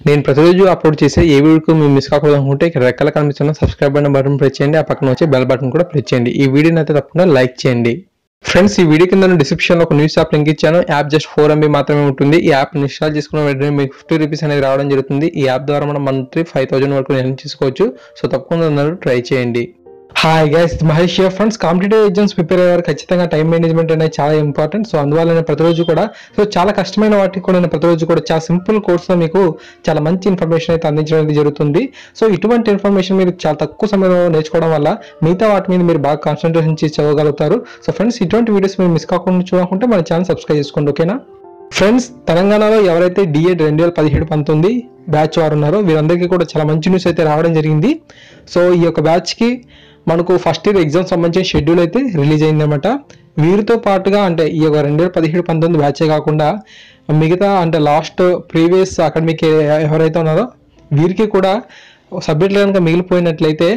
నేను ప్రతిరోజు అప్లోడ్ చేసే ఏ వీడియోకి మీరు మిస్ కాకూడదు అనుకుంటే ఇక్కడ రెక్కల కనిపిస్తున్న సబ్స్క్రైబ్ అనే బటన్ ప్రెస్ చేయండి, ఆ పక్కన వచ్చే బెల్ బటన్ కూడా ప్రెస్ చేయండి. ఈ వీడియోని అయితే తప్పకుండా లైక్ చేయండి. ఫ్రెండ్స్, ఈ వీడియో కింద డిస్క్రిప్షన్లో ఒక న్యూస్ యాప్ లింక్ ఇచ్చాను. యాప్ జస్ట్ 4 MB మాత్రమే ఉంటుంది. ఈ యాప్ ఇన్స్టాల్ చేసుకున్న వెంటనే మీకు 50 రూపీస్ అనేది రావడం జరుగుతుంది. ఈ యాప్ ద్వారా మనం మంత్లీ 5000 వరకు ఎర్న్ చేసుకోవచ్చు. సో తప్పకుండా అందరూ ట్రై చేయండి. Hi guys, Mahesh here. Friends, competitive exams prepare అయ్యారు. ఖచ్చితంగా టైం మేనేజ్మెంట్ అనేది చాలా ఇంపార్టెంట్. సో అందువల్ల నేను ప్రతిరోజు కూడా చాలా కష్టమైన వాటికి కూడా నేను ప్రతిరోజు కూడా చాలా సింపుల్ కోర్స్లో మీకు చాలా మంచి ఇన్ఫర్మేషన్ అయితే అందించడం జరుగుతుంది. సో ఇటువంటి ఇన్ఫర్మేషన్ మీరు చాలా తక్కువ సమయంలో నేర్చుకోవడం వల్ల మిగతా వాటి మీద మీరు బాగా కాన్సన్ట్రేషన్ చేసి చదవగలుగుతారు. సో ఫ్రెండ్స్, ఇటువంటి వీడియోస్ మీరు మిస్ కాకుండా చూడాలనుకుంటే మన ఛానల్ సబ్స్క్రైబ్ చేసుకోండి, ఓకేనా? ఫ్రెండ్స్, తెలంగాణలో ఎవరైతే డిఎడ్ 2017-19 బ్యాచ్ వారు ఉన్నారో వీరందరికీ కూడా చాలా మంచి న్యూస్ అయితే రావడం జరిగింది. సో ఈ యొక్క బ్యాచ్కి మనకు ఫస్ట్ ఇయర్ ఎగ్జామ్ సంబంధించిన షెడ్యూల్ అయితే రిలీజ్ అయిందన్నమాట. వీరితో పాటుగా అంటే ఈ యొక్క 2017-19 బ్యాచే కాకుండా మిగతా అంటే లాస్ట్ ప్రీవియస్ అకాడమిక్ ఎవరైతే ఉన్నారో వీరికి కూడా సబ్జెక్టులు కనుక మిగిలిపోయినట్లయితే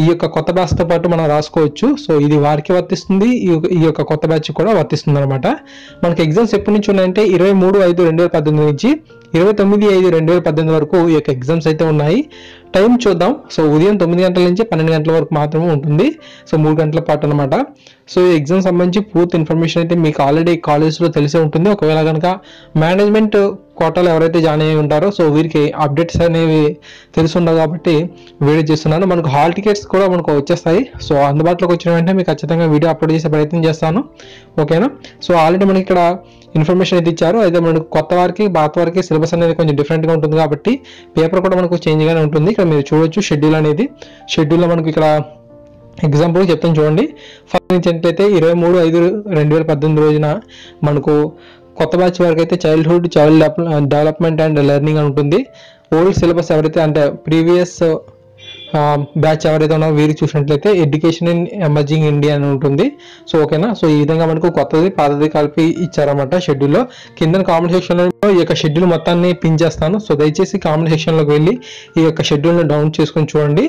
ఈ యొక్క కొత్త బ్యాచ్తో పాటు మనం రాసుకోవచ్చు. సో ఇది వారికి వర్తిస్తుంది, ఈ యొక్క కొత్త బ్యాచ్ కూడా వర్తిస్తుంది అనమాట. మనకి ఎగ్జామ్స్ ఎప్పటి నుంచి ఉన్నాయంటే 23/5/2018 నుంచి 29/5/2018 వరకు ఈ యొక్క ఎగ్జామ్స్ అయితే ఉన్నాయి. టైం చూద్దాం. సో ఉదయం 9 గంటల నుంచి 12 గంటల వరకు మాత్రమే ఉంటుంది. సో 3 గంటల పాటు అనమాట. సో ఈ ఎగ్జామ్ సంబంధించి పూర్తి ఇన్ఫర్మేషన్ అయితే మీకు ఆల్రెడీ కాలేజ్లో తెలిసే ఉంటుంది. ఒకవేళ కనుక మేనేజ్మెంట్ కోటాలో ఎవరైతే జాయిన్ అయ్యి ఉంటారో సో వీరికి అప్డేట్స్ అనేవి తెలుసుండవు కాబట్టి వీడియో చేస్తున్నాను. మనకు హాల్ టికెట్స్ కూడా మనకు వచ్చేస్తాయి. సో అందుబాటులోకి వచ్చిన వెంటనే మీకు ఖచ్చితంగా వీడియో అప్లోడ్ చేసే ప్రయత్నం చేస్తాను, ఓకేనా? సో ఆల్రెడీ మనకి ఇక్కడ ఇన్ఫర్మేషన్ అయితే ఇచ్చారు. అయితే మనకు కొత్త వారికి పాత వారికి సిలబస్ అనేది కొంచెం డిఫరెంట్గా ఉంటుంది కాబట్టి పేపర్ కూడా మనకు చేంజ్గానే ఉంటుంది. ఇక్కడ మీరు చూడొచ్చు షెడ్యూల్ అనేది. షెడ్యూల్లో మనకు ఇక్కడ ఎగ్జాంపుల్ చెప్తాను చూడండి. ఫస్ట్ నుంచి ఏంటంటే 23/5/2018 రోజున మనకు కొత్త బ్యాచ్ వరకు అయితే చైల్డ్ డెవలప్మెంట్ అండ్ లెర్నింగ్ అని ఉంటుంది. ఓల్డ్ సిలబస్ ఎవరైతే అంటే ప్రీవియస్ బ్యాచ్ ఎవరైతే ఉన్నారో వీరికి చూసినట్లయితే ఎడ్యుకేషన్ ఇన్ ఎమర్జింగ్ ఇండియా అని ఉంటుంది. సో ఓకేనా? సో ఈ విధంగా మనకు కొత్తది పాతది కలిపి ఇచ్చారన్నమాట షెడ్యూల్లో. కింద కామెంట్ సెక్షన్లో ఈ యొక్క షెడ్యూల్ మొత్తాన్ని పిన్ చేస్తాను. సో దయచేసి కామెంట్ సెక్షన్లోకి వెళ్ళి ఈ యొక్క షెడ్యూల్ని డౌన్లోడ్ చేసుకొని చూడండి,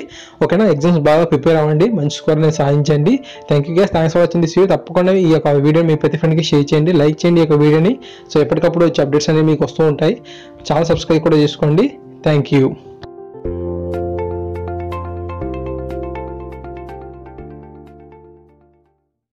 ఓకేనా? ఎగ్జామ్స్ బాగా ప్రిపేర్ అవ్వండి, మంచి స్కోర్ అనేది సాధించండి. Thank you guys, thanks for watching this video. తప్పకుండా ఈ యొక్క వీడియో మీ ప్రతి ఫ్రెండ్కి షేర్ చేయండి, లైక్ చేయండి ఈ యొక్క వీడియోని. సో ఎప్పటికప్పుడు వచ్చే అప్డేట్స్ అనేవి మీకు వస్తూ ఉంటాయి. ఛానల్ సబ్స్క్రైబ్ కూడా చేసుకోండి. Thank you.